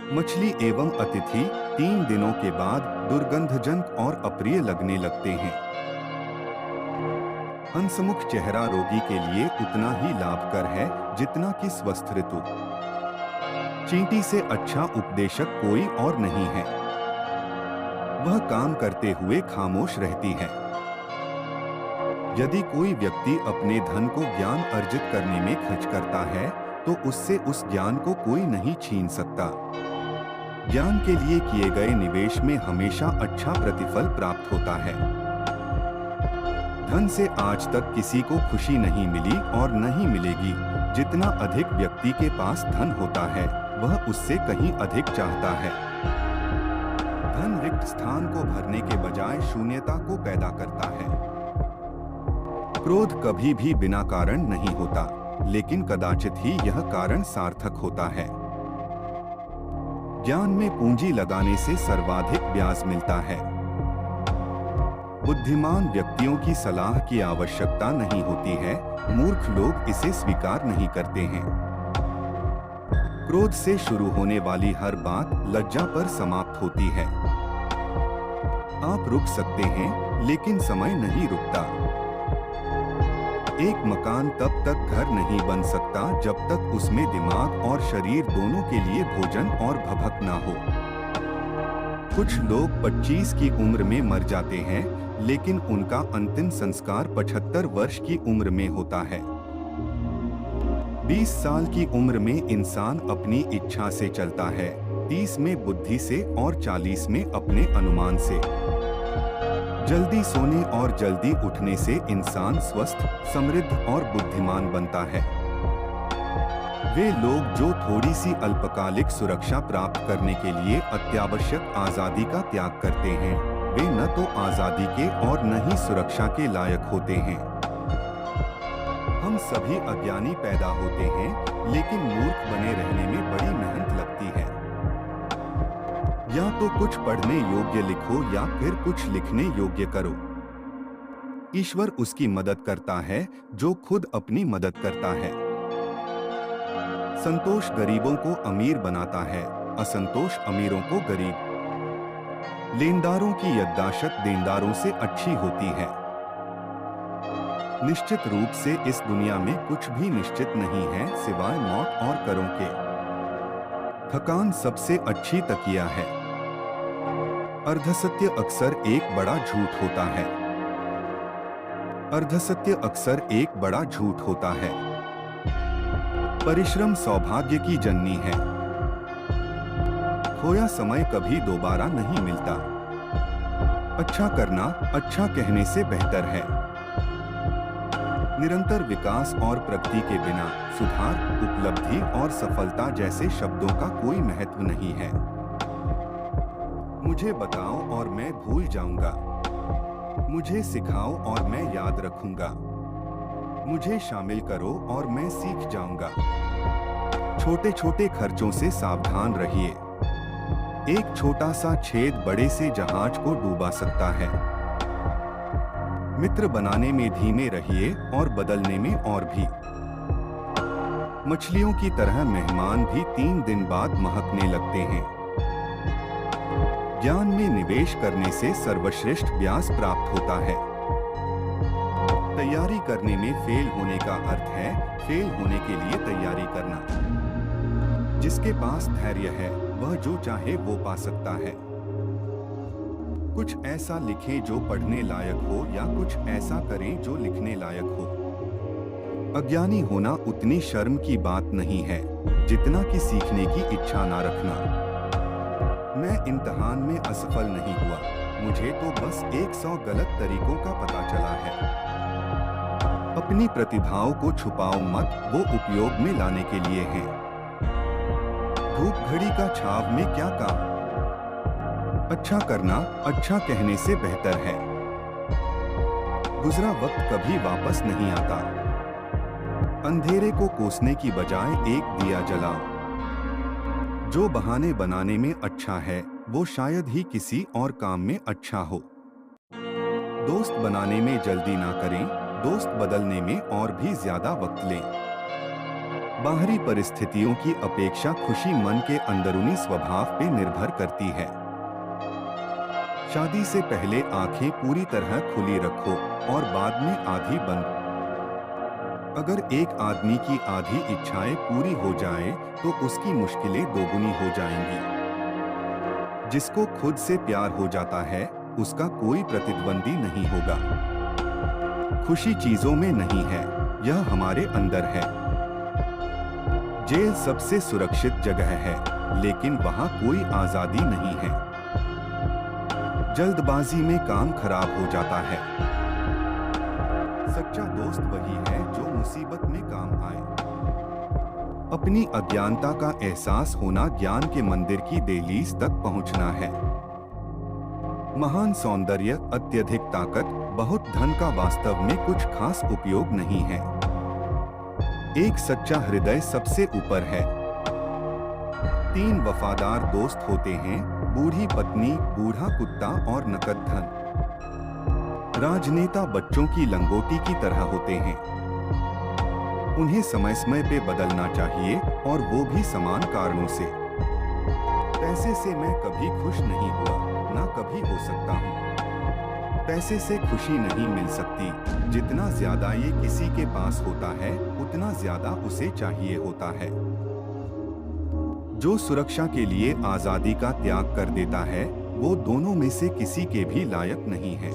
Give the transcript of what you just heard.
मछली एवं अतिथि 3 दिनों के बाद दुर्गंधजनक और अप्रिय लगने लगते हैं। हंसमुख चेहरा रोगी के लिए उतना ही लाभकर है जितना कि स्वस्थ ऋतु। चींटी से अच्छा उपदेशक कोई और नहीं है। वह काम करते हुए खामोश रहती है। यदि कोई व्यक्ति अपने धन को ज्ञान अर्जित करने में खर्च करता है तो उससे उस ज्ञान को कोई नहीं छीन सकता। ज्ञान के लिए किए गए निवेश में हमेशा अच्छा प्रतिफल प्राप्त होता है। धन से आज तक किसी को खुशी नहीं मिली और नहीं मिलेगी। जितना अधिक व्यक्ति के पास धन होता है वह उससे कहीं अधिक चाहता है। धन रिक्त स्थान को भरने के बजाय शून्यता को पैदा करता है। क्रोध कभी भी बिना कारण नहीं होता, लेकिन कदाचित ही यह कारण सार्थक होता है। ज्ञान में पूंजी लगाने से सर्वाधिक ब्याज मिलता है। बुद्धिमान व्यक्तियों की सलाह की आवश्यकता नहीं होती है, मूर्ख लोग इसे स्वीकार नहीं करते हैं। क्रोध से शुरू होने वाली हर बात लज्जा पर समाप्त होती है। आप रुक सकते हैं, लेकिन समय नहीं रुकता। एक मकान तब तक घर नहीं बन सकता जब तक उसमें दिमाग और शरीर दोनों के लिए भोजन और भभक ना हो। कुछ लोग 25 की उम्र में मर जाते हैं, लेकिन उनका अंतिम संस्कार 75 वर्ष की उम्र में होता है। 20 साल की उम्र में इंसान अपनी इच्छा से चलता है, 30 में बुद्धि से और 40 में अपने अनुमान से। जल्दी सोने और जल्दी उठने से इंसान स्वस्थ, समृद्ध और बुद्धिमान बनता है। वे लोग जो थोड़ी सी अल्पकालिक सुरक्षा प्राप्त करने के लिए अत्यावश्यक आजादी का त्याग करते हैं, वे न तो आजादी के और न ही सुरक्षा के लायक होते हैं। हम सभी अज्ञानी पैदा होते हैं, लेकिन मूर्ख बने रहने में बड़ी मेहनत लगती है। या तो कुछ पढ़ने योग्य लिखो या फिर कुछ लिखने योग्य करो। ईश्वर उसकी मदद करता है जो खुद अपनी मदद करता है। संतोष गरीबों को अमीर बनाता है, असंतोष अमीरों को गरीब। लेनदारों की यद्दाशत देनदारों से अच्छी होती है। निश्चित रूप से इस दुनिया में कुछ भी निश्चित नहीं है सिवाय मौत और करों के। थकान सबसे अच्छी तकिया है। अर्धसत्य अक्सर एक बड़ा झूठ होता है। अर्धसत्य अक्सर एक बड़ा झूठ होता है। परिश्रम सौभाग्य की जननी है। खोया समय कभी दोबारा नहीं मिलता। अच्छा करना अच्छा कहने से बेहतर है। निरंतर विकास और प्रगति के बिना सुधार, उपलब्धि और सफलता जैसे शब्दों का कोई महत्व नहीं है। मुझे बताओ और मैं भूल जाऊंगा। मुझे सिखाओ और मैं याद रखूंगा। मुझे शामिल करो और मैं सीख जाऊंगा। छोटे छोटे खर्चों से सावधान रहिए। एक छोटा सा छेद बड़े से जहाज को डूबा सकता है। मित्र बनाने में धीमे रहिए और बदलने में और भी। मछलियों की तरह मेहमान भी 3 दिन बाद महकने लगते हैं। ज्ञान में निवेश करने से सर्वश्रेष्ठ ब्याज प्राप्त होता है। तैयारी करने में फेल होने का अर्थ है फेल होने के लिए तैयारी करना। जिसके पास धैर्य है वह जो चाहे वो पा सकता है। कुछ ऐसा लिखें जो पढ़ने लायक हो या कुछ ऐसा करें जो लिखने लायक हो। अज्ञानी होना उतनी शर्म की बात नहीं है जितना कि सीखने की इच्छा ना रखना। मैं इम्तिहान में असफल नहीं हुआ, मुझे तो बस 100 गलत तरीकों का पता चला है। अपनी प्रतिभाओं को छुपाओ मत, वो उपयोग में लाने के लिए हैं। धूप घड़ी का छाव में क्या काम। अच्छा करना अच्छा कहने से बेहतर है। गुजरा वक्त कभी वापस नहीं आता। अंधेरे को कोसने की बजाय एक दिया जलाओ। जो बहाने बनाने में अच्छा है वो शायद ही किसी और काम में अच्छा हो। दोस्त बनाने में जल्दी ना करें, दोस्त बदलने में और भी ज्यादा वक्त लें। बाहरी परिस्थितियों की अपेक्षा खुशी मन के अंदरूनी स्वभाव पे निर्भर करती है। शादी से पहले आंखें पूरी तरह खुली रखो और बाद में आधी बंद। अगर एक आदमी की आधी इच्छाएं पूरी हो जाएं, तो उसकी मुश्किलें दोगुनी हो जाएंगी। जिसको खुद से प्यार हो जाता है, उसका कोई प्रतिद्वंदी नहीं होगा। खुशी चीजों में नहीं है, यह हमारे अंदर है। जेल सबसे सुरक्षित जगह है, लेकिन वहां कोई आजादी नहीं है। जल्दबाजी में काम खराब हो जाता है। सच्चा दोस्त वही है जो मुसीबत में काम आए। अपनी अज्ञानता का एहसास होना ज्ञान के मंदिर की दहलीज तक पहुंचना है। महान सौंदर्य, अत्यधिक ताकत, बहुत धन का वास्तव में कुछ खास उपयोग नहीं है। एक सच्चा हृदय सबसे ऊपर है। 3 वफादार दोस्त होते हैं, बूढ़ी पत्नी, बूढ़ा कुत्ता और नकद धन। राजनेता बच्चों की लंगोटी की तरह होते हैं। उन्हें समय समय पे बदलना चाहिए, और वो भी समान कारणों से। पैसे से मैं कभी खुश नहीं हुआ, ना कभी हो सकता हूँ। पैसे से खुशी नहीं मिल सकती। जितना ज्यादा ये किसी के पास होता है, उतना ज्यादा उसे चाहिए होता है। जो सुरक्षा के लिए आजादी का त्याग कर देता है, वो दोनों में से किसी के भी लायक नहीं है।